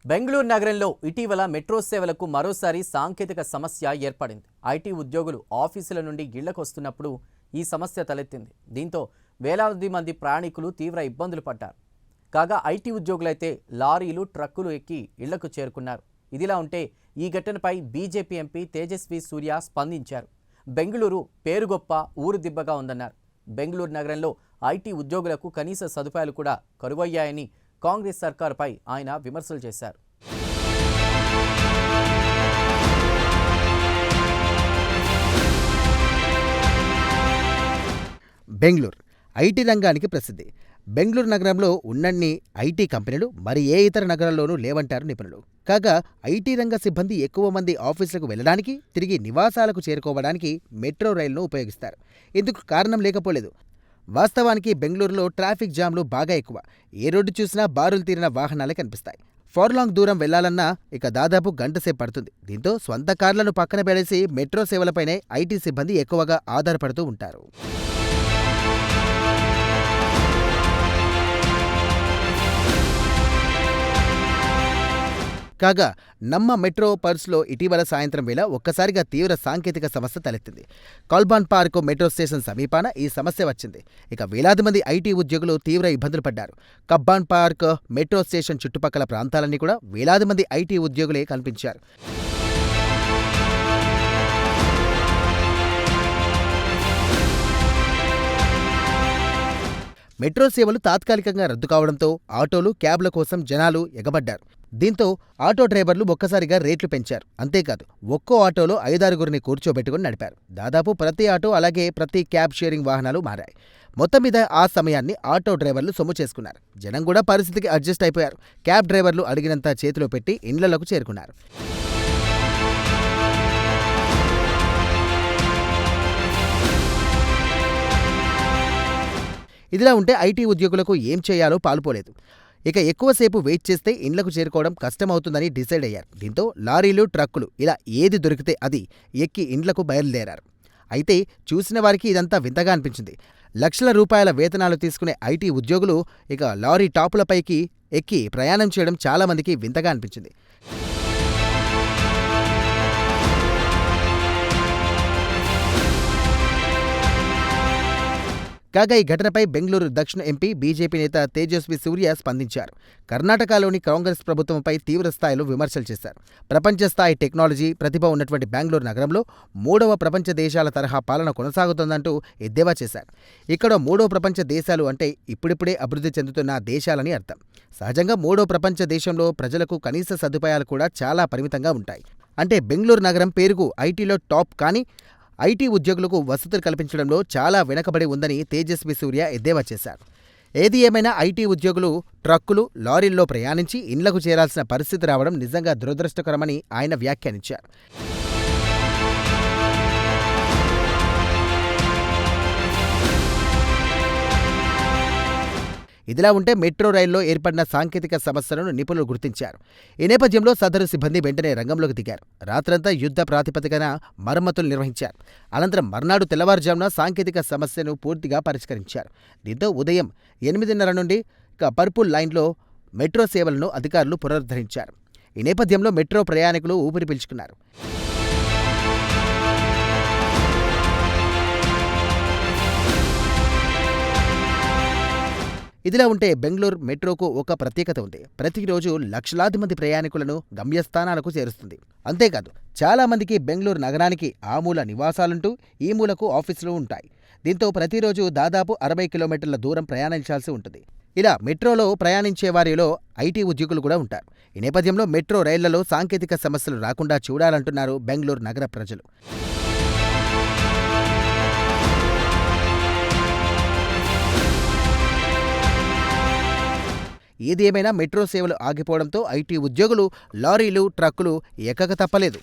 బెంగళూరు నగరంలో ఇటీవల మెట్రో సేవలకు మరోసారి సాంకేతిక సమస్య ఏర్పడింది. ఐటీ ఉద్యోగులు ఆఫీసుల నుండి ఇళ్లకు వస్తున్నప్పుడు ఈ సమస్య తలెత్తింది. దీంతో వేలాది మంది ప్రయాణికులు తీవ్ర ఇబ్బందులు పడ్డారు. కాగా ఐటీ ఉద్యోగులైతే లారీలు, ట్రక్కులు ఎక్కి ఇళ్లకు చేరుకున్నారు. ఇదిలా ఉంటే ఈ ఘటనపై బీజేపీ ఎంపీ తేజస్వి సూర్య స్పందించారు. బెంగళూరు పేరు గొప్ప, ఊరు దిబ్బగా ఉందన్నారు. బెంగళూరు నగరంలో ఐటీ ఉద్యోగులకు కనీస సదుపాయాలు కూడా కరువయ్యాయని కాంగ్రెస్ సర్కారుపై ఆయన విమర్శలు చేశారు. బెంగళూరు ఐటీ రంగానికి ప్రసిద్ధి. బెంగళూరు నగరంలో ఉన్నన్ని ఐటీ కంపెనీలు మరి ఏ ఇతర నగరాల్లోనూ లేవంటారు నిపుణులు. కాగా ఐటీ రంగ సిబ్బంది ఎక్కువ మంది ఆఫీసులకు వెళ్లడానికి, తిరిగి నివాసాలకు చేరుకోవడానికి మెట్రో రైలును ఉపయోగిస్తారు. ఇందుకు కారణం లేకపోలేదు. వాస్తవానికి బెంగళూరులో ట్రాఫిక్ జామ్లు బాగా ఎక్కువ. ఏ రోడ్డు చూసినా బారులు తీరిన వాహనాలే కనిపిస్తాయి. ఫార్లాంగ్ దూరం వెళ్లాలన్నా ఇక దాదాపు గంటసేపు పడుతుంది. దీంతో స్వంత కార్లను పక్కన పెడేసి మెట్రో సేవలపైనే ఐటీ సిబ్బంది ఎక్కువగా ఆధారపడుతూ ఉంటారు. కాగా నమ్మ మెట్రో పర్స్లో ఇటీవల సాయంత్రం వేళ ఒక్కసారిగా తీవ్ర సాంకేతిక సమస్య తలెత్తింది. కాల్బాన్ పార్క్ మెట్రో స్టేషన్ సమీపాన ఈ సమస్య వచ్చింది. ఇక వేలాది మంది ఐటీ ఉద్యోగులు తీవ్ర ఇబ్బందులు పడ్డారు. కబ్బాన్ పార్క్ మెట్రో స్టేషన్ చుట్టుపక్కల ప్రాంతాలన్నీ కూడా వేలాది మంది ఐటీ ఉద్యోగులే కనిపించారు. మెట్రో సేవలు తాత్కాలికంగా రద్దు కావడంతో ఆటోలు, క్యాబ్ల కోసం జనాలు ఎగబడ్డారు. దీంతో ఆటో డ్రైవర్లు ఒక్కసారిగా రేట్లు పెంచారు. అంతేకాదు, ఒక్కో ఆటోలో 5-6 కూర్చోబెట్టుకుని నడిపారు. దాదాపు ప్రతి ఆటో, అలాగే ప్రతి క్యాబ్ షేరింగ్ వాహనాలు మారాయి. మొత్తం మీద ఆ సమయాన్ని ఆటో డ్రైవర్లు సొమ్ము చేసుకున్నారు. జనం కూడా పరిస్థితికి అడ్జస్ట్ అయిపోయారు. క్యాబ్ డ్రైవర్లు అడిగినంత చేతిలో పెట్టి ఇండ్లకు చేరుకున్నారు. ఇదిలా ఉంటే ఐటీ ఉద్యోగులకు ఏం చేయాలో పాలుపోలేదు. ఇక ఎక్కువసేపు వెయిట్ చేస్తే ఇండ్లకు చేరుకోవడం కష్టమవుతుందని డిసైడ్ అయ్యారు. దీంతో లారీలు, ట్రక్కులు ఇలా ఏది దొరికితే అది ఎక్కి ఇండ్లకు బయలుదేరారు. అయితే చూసిన వారికి ఇదంతా వింతగా అనిపించింది. లక్షల రూపాయల వేతనాలు తీసుకునే ఐటీ ఉద్యోగులు ఇక లారీ టాపులపైకి ఎక్కి ప్రయాణం చేయడం చాలామందికి వింతగా అనిపించింది. కాగా ఈ ఘటనపై బెంగళూరు దక్షిణ ఎంపీ బీజేపీ నేత తేజస్వి సూర్య స్పందించారు. కర్ణాటకలోని కాంగ్రెస్ ప్రభుత్వంపై తీవ్ర స్థాయిలో విమర్శలు చేశారు. ప్రపంచ స్థాయి టెక్నాలజీ, ప్రతిభ ఉన్నటువంటి బెంగళూరు నగరంలో 3వ ప్రపంచ దేశాల తరహా పాలన కొనసాగుతోందంటూ ఎద్దేవా చేశారు. ఇక్కడ 3వ ప్రపంచ దేశాలు అంటే ఇప్పుడిప్పుడే అభివృద్ధి చెందుతున్న దేశాలని అర్థం. సహజంగా 3వ ప్రపంచ దేశంలో ప్రజలకు కనీస సదుపాయాలు కూడా చాలా పరిమితంగా ఉంటాయి. అంటే బెంగళూరు నగరం పేరుకు ఐటీలో టాప్, కానీ ఐటీ ఉద్యోగులకు వసతులు కల్పించడంలో చాలా వెనకబడి ఉందని తేజస్వి సూర్య ఎద్దేవా చేశారు. ఏది ఏమైనా ఐటీ ఉద్యోగులు ట్రక్కులు, లారీల్లో ప్రయాణించి ఇండ్లకు చేరాల్సిన పరిస్థితి రావడం నిజంగా దురదృష్టకరమని ఆయన వ్యాఖ్యానించారు. ఇదిలా ఉంటే మెట్రో రైల్లో ఏర్పడిన సాంకేతిక సమస్యలను నిపుణులు గుర్తించారు. ఈ నేపథ్యంలో సదరు సిబ్బంది వెంటనే రంగంలోకి దిగారు. రాత్రంతా యుద్ధ ప్రాతిపదికన మరమ్మతులు నిర్వహించారు. అనంతరం మర్నాడు తెల్లవారుజామున సాంకేతిక సమస్యను పూర్తిగా పరిష్కరించారు. దీంతో ఉదయం 8:30 నుండి పర్పుల్ లైన్లో మెట్రో సేవలను అధికారులు పునరుద్ధరించారు. ఈ నేపథ్యంలో మెట్రో ప్రయాణికులు ఊపిరి పీల్చుకున్నారు. ఇదిలా ఉంటే బెంగళూరు మెట్రోకు ఒక ప్రత్యేకత ఉంది. ప్రతిరోజు లక్షలాది మంది ప్రయాణికులను గమ్యస్థానాలకు చేరుస్తుంది. అంతేకాదు, చాలా మందికి బెంగళూరు నగరానికి ఆ మూల నివాసాలుంటూ ఈ మూలకు ఆఫీసులు ఉంటాయి. దీంతో ప్రతిరోజు దాదాపు 60 కిలోమీటర్ల దూరం ప్రయాణించాల్సి ఉంటుంది. ఇలా మెట్రోలో ప్రయాణించే వారిలో ఐటీ ఉద్యోగులు కూడా ఉంటారు. ఈ నేపథ్యంలో మెట్రో రైళ్లలో సాంకేతిక సమస్యలు రాకుండా చూడాలంటున్నారు బెంగళూరు నగర ప్రజలు. ఏది ఏమైనా మెట్రో సేవలు ఆగిపోవడంతో ఐటీ ఉద్యోగులు లారీలు, ట్రక్కులు ఎక్కక తప్పలేదు.